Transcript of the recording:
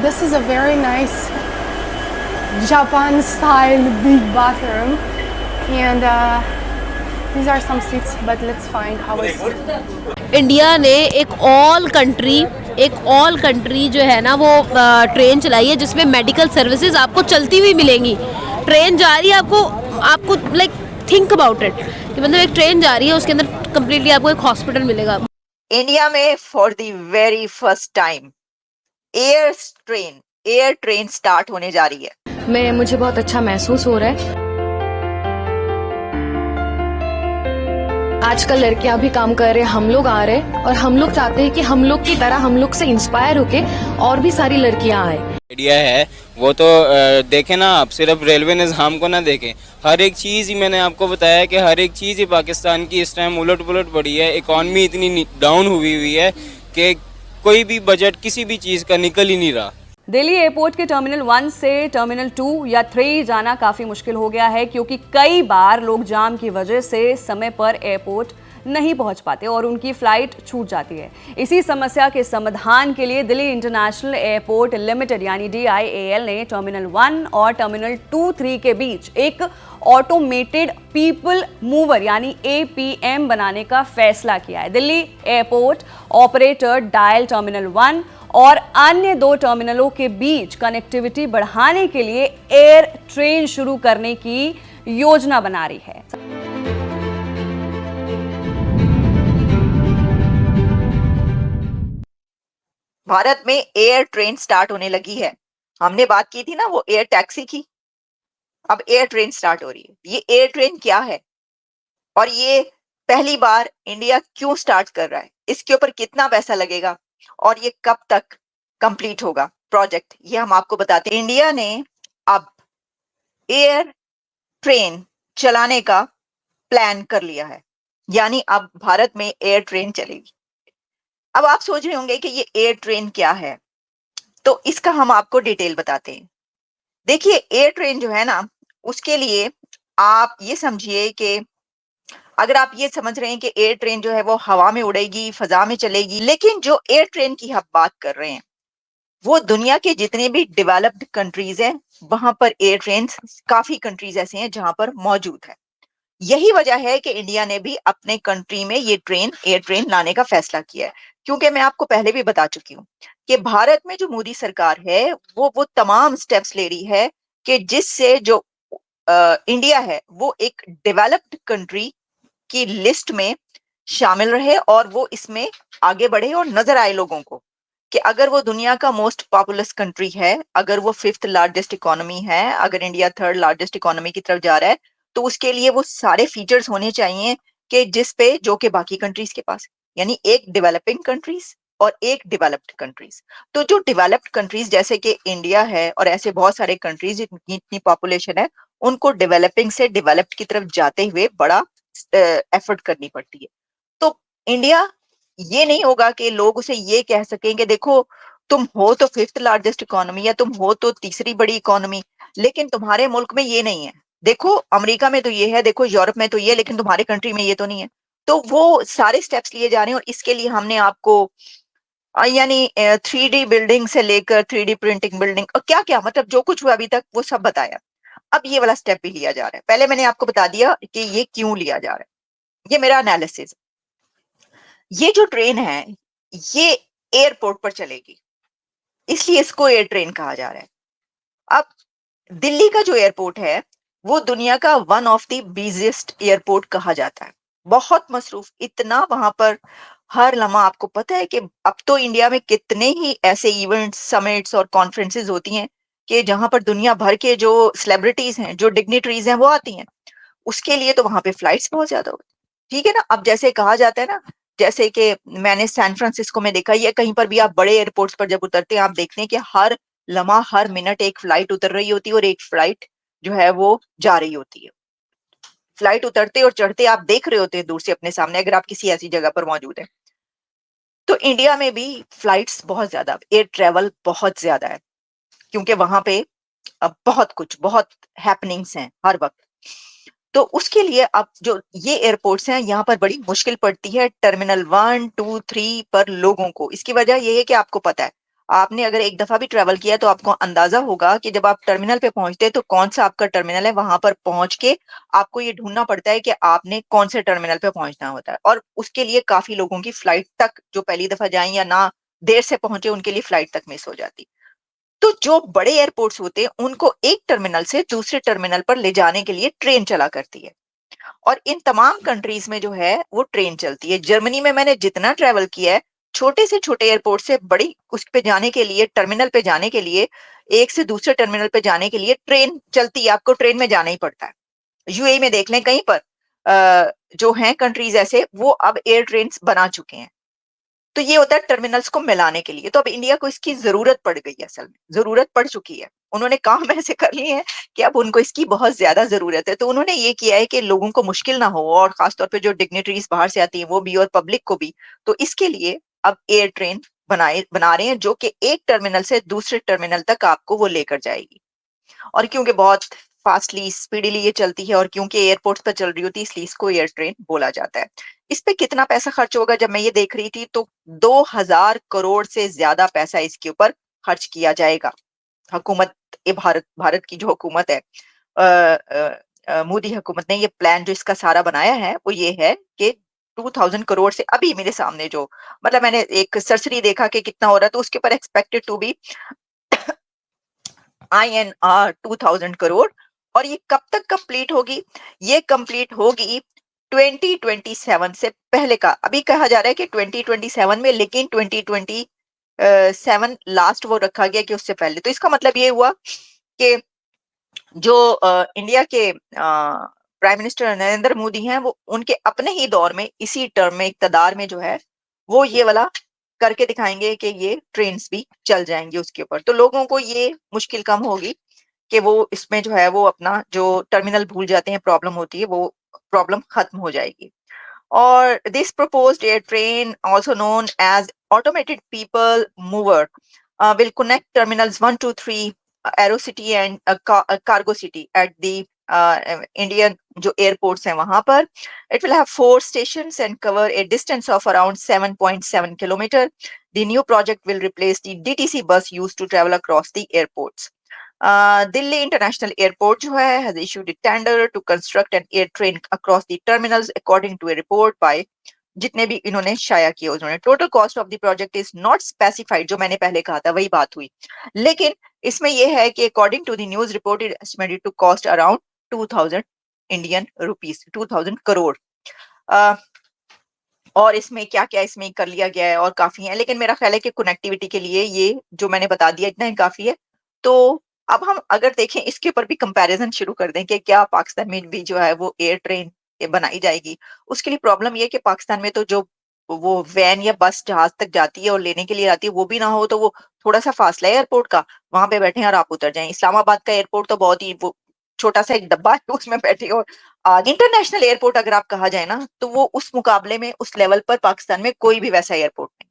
this is a very nice Japan style big bathroom, and these are some seats, but let's find how it's. India ने एक all country जो है ना वो train चलाई है जिसमें मेडिकल सर्विसेज आपको चलती हुई मिलेंगी। ट्रेन जा रही है, आपको लाइक थिंक अबाउट इट कि मतलब एक ट्रेन जा रही है, उसके अंदर कम्प्लीटली आपको एक हॉस्पिटल मिलेगा। इंडिया में for the very first time air train start होने जा रही है। मुझे बहुत अच्छा महसूस हो रहा है। आजकल लड़कियां भी काम कर रहे हैं, हम लोग आ रहे हैं और हम लोग चाहते हैं कि हम लोग की तरह हम लोग से इंस्पायर होके और भी सारी लड़कियां आए। आइडिया है वो तो देखें ना आप, सिर्फ रेलवे निज़ाम को ना देखें, हर एक चीज़ ही मैंने आपको बताया कि हर एक चीज़ ही पाकिस्तान की इस टाइम उलट पुलट पड़ी है। इकॉनमी इतनी डाउन हुई है कि कोई भी बजट किसी भी चीज़ का निकल ही नहीं रहा। दिल्ली एयरपोर्ट के टर्मिनल 1 से टर्मिनल 2 या 3 जाना काफ़ी मुश्किल हो गया है, क्योंकि कई बार लोग जाम की वजह से समय पर एयरपोर्ट नहीं पहुंच पाते और उनकी फ्लाइट छूट जाती है। इसी समस्या के समाधान के लिए दिल्ली इंटरनेशनल एयरपोर्ट लिमिटेड यानी DIAL ने टर्मिनल 1 और टर्मिनल 2-3 के बीच एक ऑटोमेटेड पीपल मूवर यानी APM बनाने का फैसला किया है। Delhi airport operator dial terminal 1 और अन्य 2 टर्मिनलों के बीच कनेक्टिविटी बढ़ाने के लिए एयर ट्रेन शुरू करने की योजना बना रही है। भारत में एयर ट्रेन स्टार्ट होने लगी है। हमने बात की थी ना वो एयर टैक्सी की, अब एयर ट्रेन स्टार्ट हो रही है। ये एयर ट्रेन क्या है और ये पहली बार इंडिया क्यों स्टार्ट कर रहा है, इसके ऊपर कितना पैसा लगेगा और ये कब तक कंप्लीट होगा प्रोजेक्ट, ये हम आपको बताते हैं। इंडिया ने अब एयर ट्रेन चलाने का प्लान कर लिया है, यानी अब भारत में एयर ट्रेन चलेगी। अब आप सोच रहे होंगे कि ये एयर ट्रेन क्या है, तो इसका हम आपको डिटेल बताते हैं। देखिए, एयर ट्रेन जो है ना, उसके लिए आप ये समझिए कि अगर आप ये समझ रहे हैं कि एयर ट्रेन जो है वो हवा में उड़ेगी, फजा में चलेगी, लेकिन जो एयर ट्रेन की हम बात कर रहे हैं वो दुनिया के जितने भी डेवलप्ड कंट्रीज हैं वहां पर एयर ट्रेन, काफी कंट्रीज ऐसे हैं जहां पर मौजूद है। यही वजह है कि इंडिया ने भी अपने कंट्री में ये एयर ट्रेन लाने का फैसला किया है, क्योंकि मैं आपको पहले भी बता चुकी हूँ कि भारत में जो मोदी सरकार है वो तमाम स्टेप्स ले रही है कि जिससे जो इंडिया है वो एक डेवलप्ड कंट्री की लिस्ट में शामिल रहे और वो इसमें आगे बढ़े और नजर आए लोगों को कि अगर वो दुनिया का मोस्ट पॉपुलस कंट्री है, अगर वो 5th लार्जेस्ट इकोनॉमी है, अगर इंडिया 3rd लार्जेस्ट इकोनॉमी की तरफ जा रहा है, तो उसके लिए वो सारे फीचर्स होने चाहिए कि जिस पे जो कि बाकी कंट्रीज के पास, यानी एक डेवलपिंग कंट्रीज और एक डेवलप्ड कंट्रीज। तो जो डेवलप्ड कंट्रीज जैसे कि इंडिया है और ऐसे बहुत सारे कंट्रीज इतनी पॉपुलेशन है, उनको डेवलपिंग से डेवलप्ड की तरफ जाते हुए बड़ा एफर्ट करनी पड़ती है। तो इंडिया, ये नहीं होगा कि लोग उसे ये कह सकेंगे देखो तुम हो तो 5th लार्जेस्ट इकोनॉमी या तुम हो तो तीसरी बड़ी इकोनॉमी, लेकिन तुम्हारे मुल्क में ये नहीं है। देखो अमेरिका में तो ये है, देखो यूरोप में तो ये, लेकिन तुम्हारे कंट्री में ये तो नहीं है। तो वो सारे स्टेप्स लिए जा रहे हैं और इसके लिए हमने आपको यानी 3D बिल्डिंग से लेकर 3D प्रिंटिंग बिल्डिंग और क्या क्या, मतलब जो कुछ हुआ अभी तक वो सब बताया। अब ये वाला स्टेप भी लिया जा रहा है। पहले मैंने आपको बता दिया कि ये क्यों लिया जा रहा है, ये मेरा एनालिसिस। ये जो ट्रेन है ये एयरपोर्ट पर चलेगी, इसलिए इसको एयर ट्रेन कहा जा रहा है। अब दिल्ली का जो एयरपोर्ट है वो दुनिया का one of the busiest airport कहा जाता है, बहुत मसरूफ, इतना वहां पर हर लम्हा। आपको पता है कि अब तो इंडिया में कितने ही ऐसे इवेंट्स, समिट्स और कॉन्फ्रेंसेस होती हैं कि जहां पर दुनिया भर के जो सेलिब्रिटीज हैं, जो डिग्निटरीज हैं, वो आती हैं। उसके लिए तो वहां पे फ्लाइट्स बहुत ज्यादा होती, ठीक है ना। अब जैसे कहा जाता है ना, जैसे कि मैंने सैन फ्रांसिस्को में देखा, या कहीं पर भी आप बड़े एयरपोर्ट्स पर जब उतरते हैं आप देखते हैं कि हर लम्हा, हर मिनट एक फ्लाइट उतर रही होती है और एक फ्लाइट जो है वो जा रही होती है। फ्लाइट उतरते और चढ़ते आप देख रहे होते हैं दूर से अपने सामने, अगर आप किसी ऐसी जगह पर मौजूद है। तो इंडिया में भी फ्लाइट्स बहुत ज्यादा, एयर ट्रेवल बहुत ज्यादा है, क्योंकि वहां पे बहुत हैपनिंग्स हैं हर वक्त। तो उसके लिए अब जो ये एयरपोर्ट्स हैं यहाँ पर बड़ी मुश्किल पड़ती है टर्मिनल 1, 2, 3 पर लोगों को। इसकी वजह ये है कि आपको पता है आपने अगर एक दफा भी ट्रेवल किया तो आपको अंदाजा होगा कि जब आप टर्मिनल पे पहुंचते हैं तो कौन सा आपका टर्मिनल है, वहां पर पहुंच के आपको ये ढूंढना पड़ता है कि आपने कौन से टर्मिनल पे पहुंचना होता है। और उसके लिए काफी लोगों की फ्लाइट तक, जो पहली दफा जाएं या ना देर से पहुंचे, उनके लिए फ्लाइट तक मिस हो जाती। तो जो बड़े एयरपोर्ट्स होते हैं उनको एक टर्मिनल से दूसरे टर्मिनल पर ले जाने के लिए ट्रेन चला करती है, और इन तमाम कंट्रीज में जो है वो ट्रेन चलती है। जर्मनी में मैंने जितना ट्रेवल किया है, छोटे से छोटे एयरपोर्ट से बड़ी उस पे जाने के लिए, टर्मिनल पे जाने के लिए, एक से दूसरे टर्मिनल पे जाने के लिए ट्रेन चलती है, आपको ट्रेन में जाना ही पड़ता है। यूएई में देख लें, कहीं पर जो हैं कंट्रीज ऐसे, वो अब एयर ट्रेन बना चुके हैं। तो ये होता है टर्मिनल्स को मिलाने के लिए। तो अब इंडिया को इसकी जरूरत पड़ गई है, असल में जरूरत पड़ चुकी है। उन्होंने काम ऐसे कर लिए हैं कि अब उनको इसकी बहुत ज्यादा जरूरत है। तो उन्होंने ये किया है कि लोगों को मुश्किल ना हो, और खासतौर पे जो डिग्नेटरीज बाहर से आती हैं वो भी, और पब्लिक को भी। तो इसके लिए अब एयर ट्रेन बना रहे हैं, जो कि एक टर्मिनल से दूसरे टर्मिनल तक आपको वो लेकर जाएगी। और क्योंकि बहुत फास्टली, स्पीडीली ये चलती है, और क्योंकि एयरपोर्ट पर चल रही होती है, इसलिए इसको एयर ट्रेन बोला जाता है। इस पे कितना पैसा खर्च होगा, जब मैं ये देख रही थी तो 2000 करोड़ से ज्यादा पैसा इसके ऊपर खर्च किया जाएगा। हुकूमत भारत की जो हुकूमत है, मोदी हुकूमत ने ये प्लान जो इसका सारा बनाया है वो ये है कि 2000 करोड़ से, अभी मेरे सामने जो, मतलब मैंने एक सरसरी देखा कि कितना हो रहा है, तो उसके ऊपर expected to be INR 2000 crore. और ये कब तक कंप्लीट होगी? ये कंप्लीट होगी 2027 से पहले का। अभी कहा जा रहा है कि 2027 में, लेकिन 2027 लास्ट वो रखा गया कि उससे पहले। तो इसका मतलब ये हुआ कि जो इंडिया के प्राइम मिनिस्टर नरेंद्र मोदी हैं, वो उनके अपने ही दौर में, इसी टर्म में, इक्तदार में जो है, वो ये वाला करके दिखाएंगे कि ये ट्रेन्स भी चल जाएंगी उसके ऊपर। तो लोगों को ये मुश्किल कम होगी कि वो इसमें जो है वो अपना जो टर्मिनल भूल जाते हैं, प्रॉब्लम होती है, वो प्रॉब्लम खत्म हो जाएगी। और this proposed air train, also known as automated people mover, will connect terminals 1 to 3, Aerocity and Cargo City at the Indian जो airports हैं वहां पर. It will have 4 stations and cover a distance of around 7.7 kilometer. The new project will replace the DTC bus used to travel across the airports. Delhi International Airport जो है has issued a tender to construct an air train across the terminals according to a report by, जितने भी इन्होंने शाया किए उन्होंने। Total cost of the project is not specified, जो मैंने पहले कहा था वही बात हुई, लेकिन इसमें यह है कि according to the news report it estimated to cost around 2000 Indian rupees, 2000 crore. और इसमें क्या क्या इसमें कर लिया गया है, और काफी है, लेकिन मेरा ख्याल है कि कनेक्टिविटी के लिए ये जो मैंने बता दिया इतना ही काफी है। तो अब हम अगर देखें, इसके ऊपर भी कंपैरिजन शुरू कर दें कि क्या पाकिस्तान में भी जो है वो एयर ट्रेन बनाई जाएगी। उसके लिए प्रॉब्लम ये है कि पाकिस्तान में तो जो वो वैन या बस जहाज तक जाती है और लेने के लिए आती है, वो भी ना हो, तो वो थोड़ा सा फासला है एयरपोर्ट का, वहां पे बैठे और आप उतर जाएं। इस्लामाबाद का एयरपोर्ट तो बहुत ही वो छोटा सा एक डब्बा है, उसमें बैठे और इंटरनेशनल एयरपोर्ट अगर आप कहा जाए ना, तो वो उस मुकाबले में, उस लेवल पर पाकिस्तान में कोई भी वैसा एयरपोर्ट नहीं।